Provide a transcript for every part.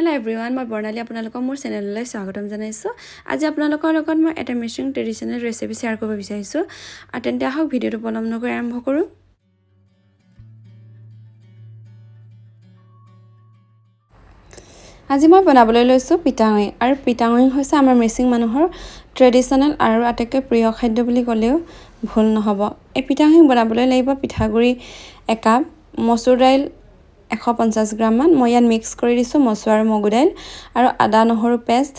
Hello' everyone, মই বৰ্ণালী আপোনালোকক মোৰ চেনেললৈ স্বাগতম জনাইছোঁ। আজি আপোনালোকৰ লগত মই এটা মিচিং ট্ৰেডিশ্যনেল ৰেচিপি শ্বেয়াৰ কৰিব বিচাৰিছোঁ। আৰু তেন্তে আহক ভিডিঅ'টো পলম নকৰি আৰম্ভ কৰোঁ। আজি মই বনাবলৈ লৈছোঁ পিঠাগুড়ি। আৰু পিঠাগুড়ি হৈছে আমাৰ মিচিং মানুহৰ ট্ৰেডিশ্যনেল আৰু আটাইতকৈ প্ৰিয় খাদ্য বুলি ক'লেও ভুল নহ'ব। এই পিঠাগুড়ি বনাবলৈ লাগিব পিঠাগুড়ি একাপ, মচুৰ দাইল 150 গ্ৰামমান। মই ইয়াত মিক্স কৰি দিছোঁ মচুৰ আৰু মগু দাইল আৰু আদা নহৰু পেষ্ট,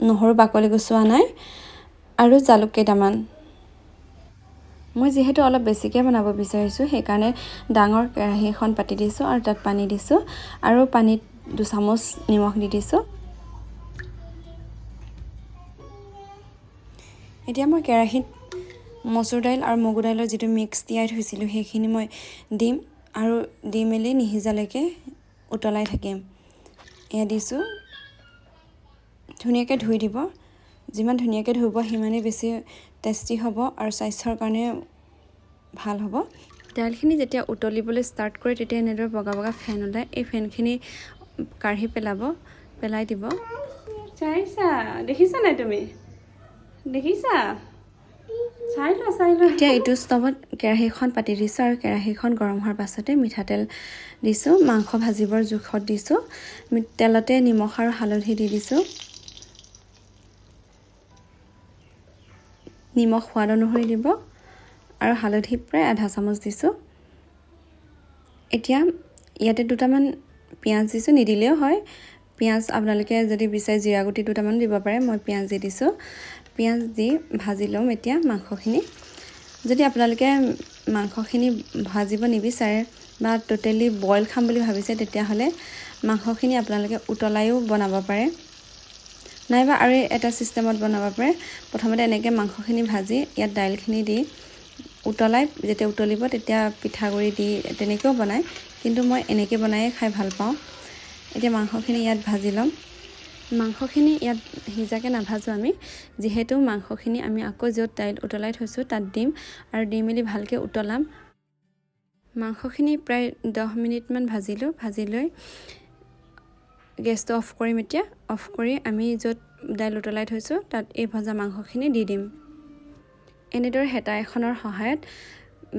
নহৰু বাকলি গুচোৱা নাই আৰু জালুক কেইটামান। মই যিহেতু অলপ বেছিকৈ বনাব বিচাৰিছোঁ সেইকাৰণে ডাঙৰ কেৰাহী এখন পাতি দিছোঁ আৰু তাত পানী দিছোঁ আৰু পানীত 2 চামুচ নিমখ দি দিছোঁ। এতিয়া মই কেৰাহীত মচুৰ দাইল আৰু মগু দাইলৰ যিটো মিক্স তিয়াই থৈছিলোঁ সেইখিনি মই দিম আৰু দি মেলি নিসিজালৈকে উতলাই থাকিম। এয়া দিছোঁ। ধুনীয়াকৈ ধুই দিব। যিমান ধুনীয়াকৈ ধুব সিমানেই বেছি টেষ্টি হ'ব আৰু স্বাস্থ্যৰ কাৰণে ভাল হ'ব। দাইলখিনি যেতিয়া উতলিবলৈ ষ্টাৰ্ট কৰে তেতিয়া এনেদৰে বগা বগা ফেন ওলায়। এই ফেনখিনি কাঢ়ি পেলাই দিব। চাইছা, দেখিছা নাই তুমি? দেখিছা? চাই লোৱা। এতিয়া এইটো ষ্টভত কেৰাহীখন পাতি দিছোঁ আৰু কেৰাহীখন গৰম হোৱাৰ পাছতে মিঠাতেল দিছোঁ। মাংস ভাজিবৰ জোখত দিছোঁ। তেলতে নিমখ আৰু হালধি দি দিছোঁ। নিমখ সোৱাদ অনুসৰি দিব আৰু হালধি প্ৰায় আধা চামুচ দিছোঁ। এতিয়া ইয়াতে 2টামান পিঁয়াজ দিছোঁ, নিদিলেও হয়। পিঁয়াজ আপোনালোকে যদি বিচাৰে জিৰা গুটি 2টামান দিব পাৰে। মই পিঁয়াজ দি দিছোঁ। পিঁয়াজ দি ভাজি ল'ম এতিয়া মাংসখিনি। যদি আপোনালোকে মাংসখিনি ভাজিব নিবিচাৰে বা টোটেলি বইল খাম বুলি ভাবিছে তেতিয়াহ'লে মাংসখিনি আপোনালোকে উতলাইও বনাব পাৰে, নাইবা আৰু এটা ছিষ্টেমত বনাব পাৰে। প্ৰথমতে এনেকৈ মাংসখিনি ভাজি ইয়াত দাইলখিনি দি উতলাই যেতিয়া উতলিব তেতিয়া পিঠাগুড়ি দি তেনেকৈও বনায়, কিন্তু মই এনেকৈ বনায়ে খাই ভাল পাওঁ। এতিয়া মাংসখিনি ইয়াত ভাজি ল'ম। মাংসখিনি ইয়াত সিজাকৈ নাভাজোঁ আমি, যিহেতু মাংসখিনি আমি আকৌ য'ত দাইল উতলাই থৈছোঁ তাত দিম আৰু দি মেলি ভালকৈ উতলাম। মাংসখিনি প্ৰায় 10 মিনিটমান ভাজিলোঁ। ভাজি লৈ গেছটো অফ কৰিম। এতিয়া অফ কৰি আমি য'ত দাইল উতলাই থৈছোঁ তাত এই ভজা মাংসখিনি দি দিম। এনেদৰে হেতা এখনৰ সহায়ত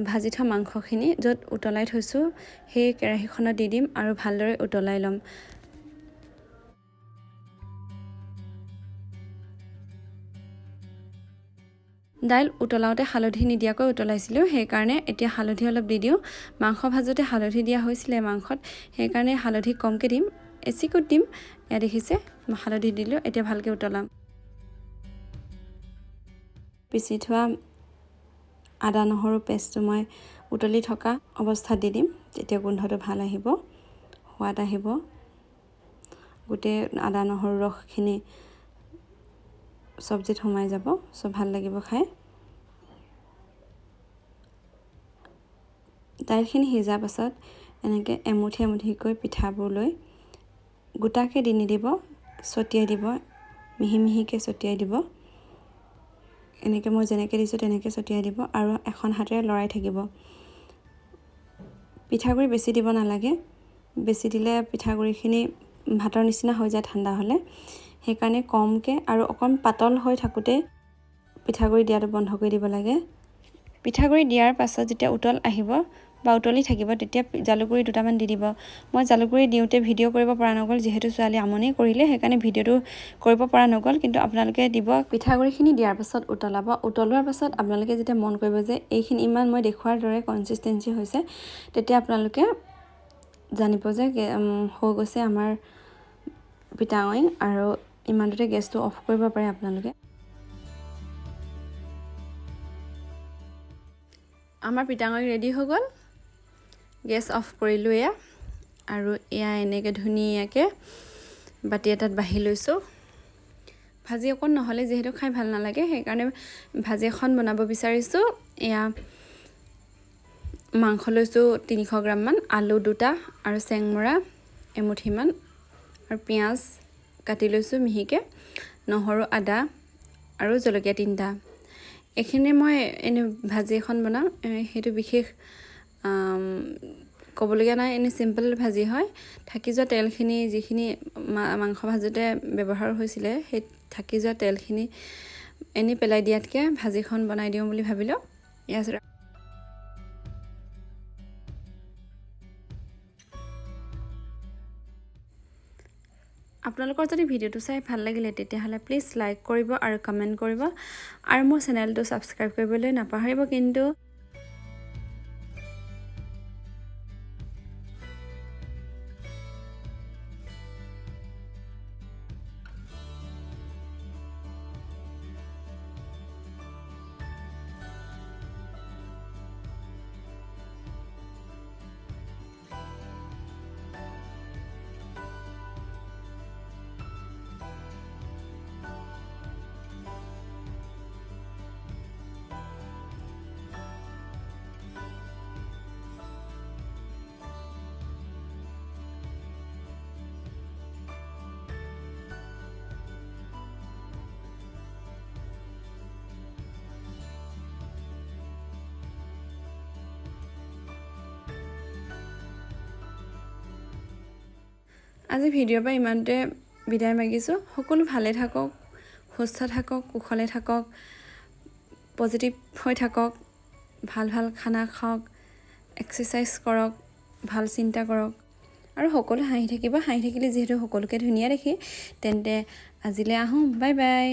ভাজি থোৱা মাংসখিনি য'ত উতলাই থৈছোঁ সেই কেৰাহীখনত দি দিম আৰু ভালদৰে উতলাই ল'ম। দাইল উতলাওঁতে হালধি নিদিয়াকৈ উতলাইছিলোঁ, সেইকাৰণে এতিয়া হালধি অলপ দি দিওঁ। মাংস ভাজোঁতে হালধি দিয়া হৈছিলে মাংসত, সেইকাৰণে হালধি কমকৈ দিম, এচিকুট দিম। এয়া দেখিছে হালধি দিলোঁ। এতিয়া ভালকৈ উতলাম। পিচি থোৱা আদা নহৰু পেষ্টটো মই উতলি থকা অৱস্থাত দি দিম। তেতিয়া গোন্ধটো ভাল আহিব, সোৱাদ আহিব। গোটেই আদা নহৰু ৰসখিনি চব্জিত সোমাই যাব, চব ভাল লাগিব খাই। দাইলখিনি সিজাৰ পাছত এনেকৈ এমুঠি এমুঠিকৈ পিঠাবোৰ লৈ গোটাকৈ দি নিদিব, ছটিয়াই দিব, মিহি মিহিকৈ ছটিয়াই দিব। এনেকৈ মই যেনেকৈ দিছোঁ তেনেকৈ ছটিয়াই দিব আৰু এখন হাতেৰে লৰাই থাকিব। পিঠাগুড়ি বেছি দিব নালাগে, বেছি দিলে পিঠাগুড়িখিনি ভাতৰ নিচিনা হৈ যায় ঠাণ্ডা হ'লে। সেইকাৰণে কমকৈ আৰু অকণ পাতল হৈ থাকোঁতে পিঠাগুড়ি দিয়াটো বন্ধ কৰি দিব লাগে। পিঠাগুড়ি দিয়াৰ পাছত যেতিয়া উতল আহিব বা উতলি থাকিব তেতিয়া জালুকগুড়ি 2টামান দি দিব। মই জালুকগুড়ি দিওঁতে ভিডিঅ' কৰিব পৰা নগ'ল, যিহেতু ছোৱালী আমনি কৰিলে, সেইকাৰণে ভিডিঅ'টো কৰিব পৰা নগ'ল, কিন্তু আপোনালোকে দিব। পিঠাগুড়িখিনি দিয়াৰ পাছত উতলাব। উতলোৱাৰ পাছত আপোনালোকে যেতিয়া মন কৰিব যে এইখিনি ইমান মই দেখুৱাৰ দৰে কনচিষ্টেঞ্চি হৈছে, তেতিয়া আপোনালোকে জানিব যে হৈ গৈছে আমাৰ পিঠাগুড়ি, আৰু ইমানতে গেছটো অফ কৰিব পাৰে আপোনালোকে। আমাৰ পিঠাগুড়ি ৰেডি হৈ গ'ল। গেছ অফ কৰিলোঁ এয়া, আৰু এয়া এনেকৈ ধুনীয়াকৈ বাতি এটাত বাঢ়ি লৈছোঁ। ভাজি অকণ নহ'লে যিহেতু খাই ভাল নালাগে, সেইকাৰণে ভাজি এখন বনাব বিচাৰিছোঁ। এয়া মাংস লৈছোঁ 300 গ্ৰামমান, আলু 2টা আৰু চেংমৰা এমুঠিমান, আৰু পিঁয়াজ কাটি লৈছোঁ মিহিকৈ, নহৰু আদা আৰু জলকীয়া 3টা। এইখিনি মই এনে ভাজি এখন বনাওঁ, সেইটো বিশেষ ক'বলগীয়া নাই, এনে চিম্পল ভাজি হয়। থাকি যোৱা তেলখিনি যিখিনি মাংস ভাজোঁতে ব্যৱহাৰ হৈছিলে, সেই থাকি যোৱা তেলখিনি এনেই পেলাই দিয়াতকৈ ভাজিখন বনাই দিওঁ বুলি ভাবিলোঁ। ইয়াত আপোনালোকৰ যদি ভিডিঅ'টো চাই ভাল লাগিলে তেতিয়াহ'লে প্লিজ লাইক কৰিব আৰু কমেণ্ট কৰিব আৰু মোৰ চেনেলটো ছাবস্ক্ৰাইব কৰিবলৈ নাপাহৰিব কিন্তু। আজি ভিডিঅ'ৰ পৰা ইমানতে বিদায় মাগিছোঁ। সকলো ভালে থাকক, সুস্থ থাকক, কুশলে থাকক, পজিটিভ হৈ থাকক, ভাল ভাল খানা খাওক, এক্সাৰচাইজ কৰক, ভাল চিন্তা কৰক আৰু সকলো হাঁহি থাকিব। হাঁহি থাকিলে যিহেতু সকলোকে ধুনীয়া দেখি, তেন্তে আজিলৈ আহোঁ। Bye bye.